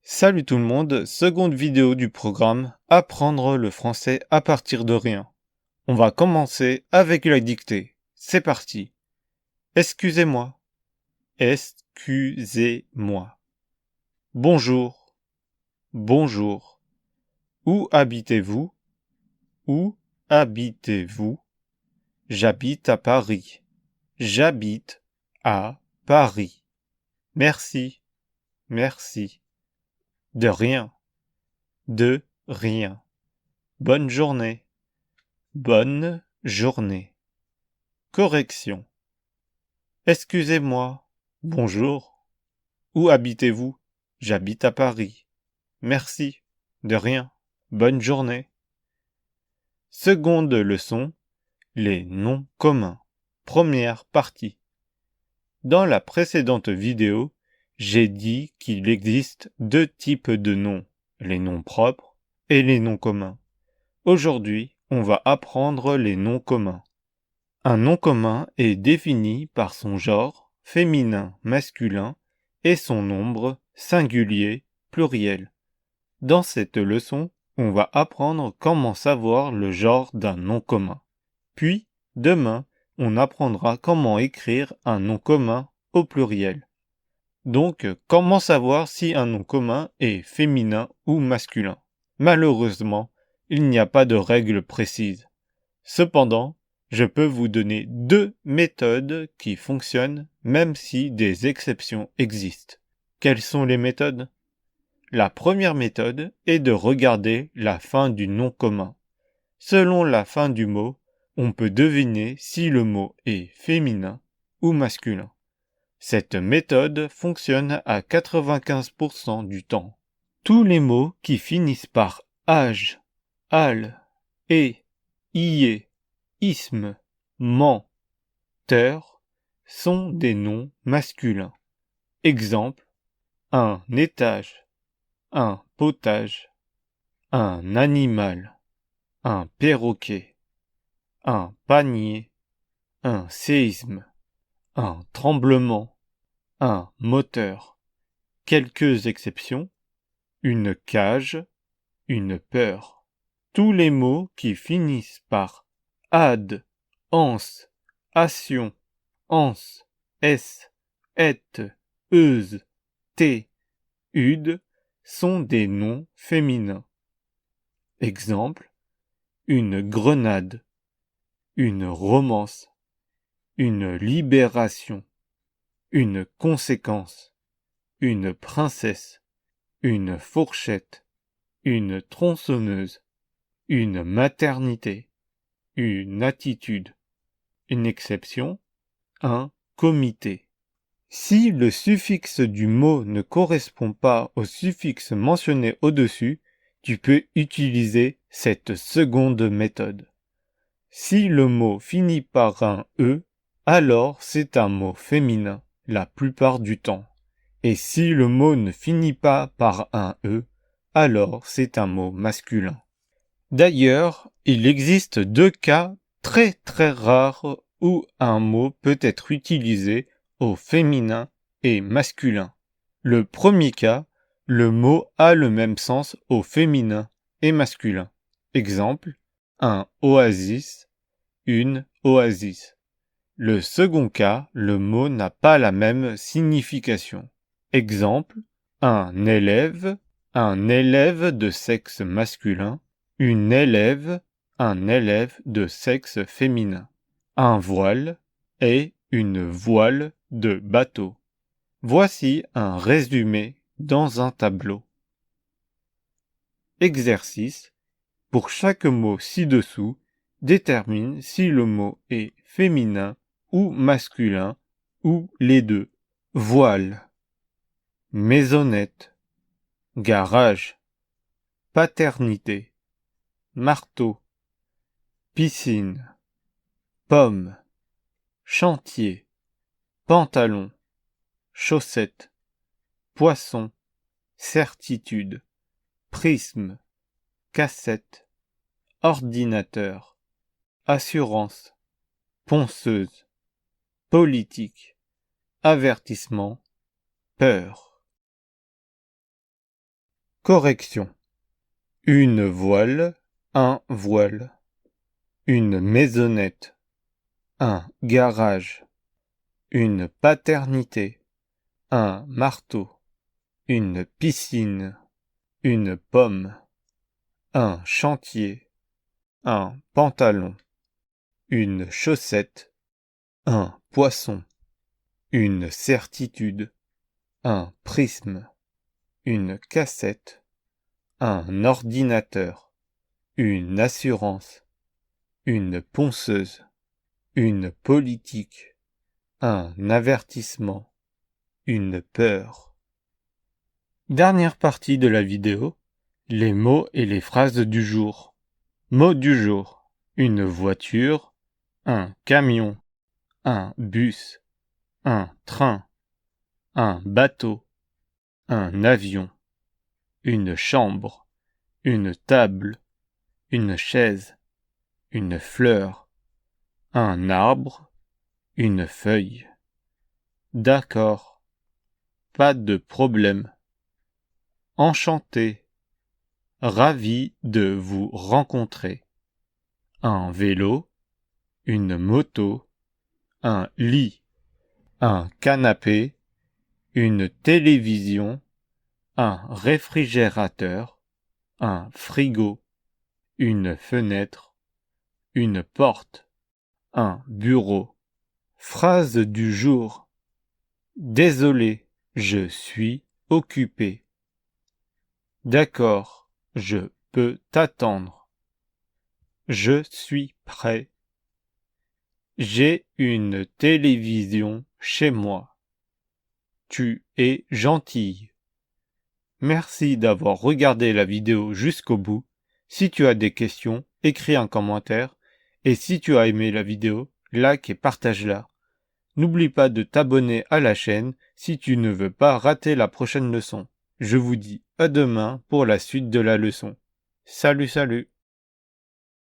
Salut tout le monde, seconde vidéo du programme Apprendre le français à partir de rien. On va commencer avec la dictée. C'est parti. Excusez-moi. Excusez-moi. Bonjour. Bonjour. Où habitez-vous? Où habitez-vous? J'habite à Paris. J'habite à Paris. Merci. Merci. De rien. De rien. Bonne journée. Bonne journée. Correction. Excusez-moi. Bonjour. Où habitez-vous? J'habite à Paris. Merci. De rien. Bonne journée. Seconde leçon. Les noms communs. Première partie. Dans la précédente vidéo, j'ai dit qu'il existe deux types de noms, les noms propres et les noms communs. Aujourd'hui, on va apprendre les noms communs. Un nom commun est défini par son genre, féminin, masculin, et son nombre, singulier, pluriel. Dans cette leçon, on va apprendre comment savoir le genre d'un nom commun. Puis, demain, on apprendra comment écrire un nom commun au pluriel. Donc, comment savoir si un nom commun est féminin ou masculin? Malheureusement, il n'y a pas de règle précise. Cependant, je peux vous donner deux méthodes qui fonctionnent même si des exceptions existent. Quelles sont les méthodes? La première méthode est de regarder la fin du nom commun. Selon la fin du mot, on peut deviner si le mot est féminin ou masculin. Cette méthode fonctionne à 95% du temps. Tous les mots qui finissent par age, al, et, ié, isme, ment, teur sont des noms masculins. Exemple, un étage, un potage, un animal, un perroquet, un panier, un séisme, un tremblement, un moteur. Quelques exceptions, une cage, une peur. Tous les mots qui finissent par ad, ans, ation, ans, s, et, euse, t, ud sont des noms féminins. Exemple, une grenade, une romance, une libération, une conséquence, une princesse, une fourchette, une tronçonneuse, une maternité, une attitude. Une exception, un comité. Si le suffixe du mot ne correspond pas au suffixe mentionné au-dessus, tu peux utiliser cette seconde méthode. Si le mot finit par un E, alors c'est un mot féminin, la plupart du temps. Et si le mot ne finit pas par un E, alors c'est un mot masculin. D'ailleurs, il existe deux cas très très rares où un mot peut être utilisé au féminin et masculin. Le premier cas, le mot a le même sens au féminin et masculin. Exemple, un oasis, une oasis. Le second cas, le mot n'a pas la même signification. Exemple, un élève de sexe masculin, une élève, un élève de sexe féminin. Un voile et une voile de bateau. Voici un résumé dans un tableau. Exercice. Pour chaque mot ci-dessous, détermine si le mot est féminin ou masculin ou les deux. Voile, maisonnette, garage, paternité, marteau, piscine, pomme, chantier, pantalon, chaussette, poisson, certitude, prisme, cassette, ordinateur, assurance, ponceuse, politique, avertissement, peur. Correction. Une voile, un voile. Une maisonnette, un garage. Une paternité, un marteau. Une piscine, une pomme. Un chantier, un pantalon. Une chaussette, un poisson. Une certitude, un prisme. Une cassette, un ordinateur. Une assurance, une ponceuse. Une politique, un avertissement, une peur. Dernière partie de la vidéo, les mots et les phrases du jour. Mots du jour. Une voiture, un camion, un bus, un train, un bateau, un avion, une chambre, une table, une chaise, une fleur, un arbre, une feuille. D'accord, pas de problème. Enchanté, ravi de vous rencontrer. Un vélo, une moto, un lit, un canapé, une télévision, un réfrigérateur, un frigo, une fenêtre, une porte, un bureau. Phrase du jour. Désolé, je suis occupé. D'accord, je peux t'attendre. Je suis prêt. J'ai une télévision chez moi. Tu es gentille. Merci d'avoir regardé la vidéo jusqu'au bout. Si tu as des questions, écris un commentaire. Et si tu as aimé la vidéo, like et partage-la. N'oublie pas de t'abonner à la chaîne si tu ne veux pas rater la prochaine leçon. Je vous dis à demain pour la suite de la leçon. Salut, salut!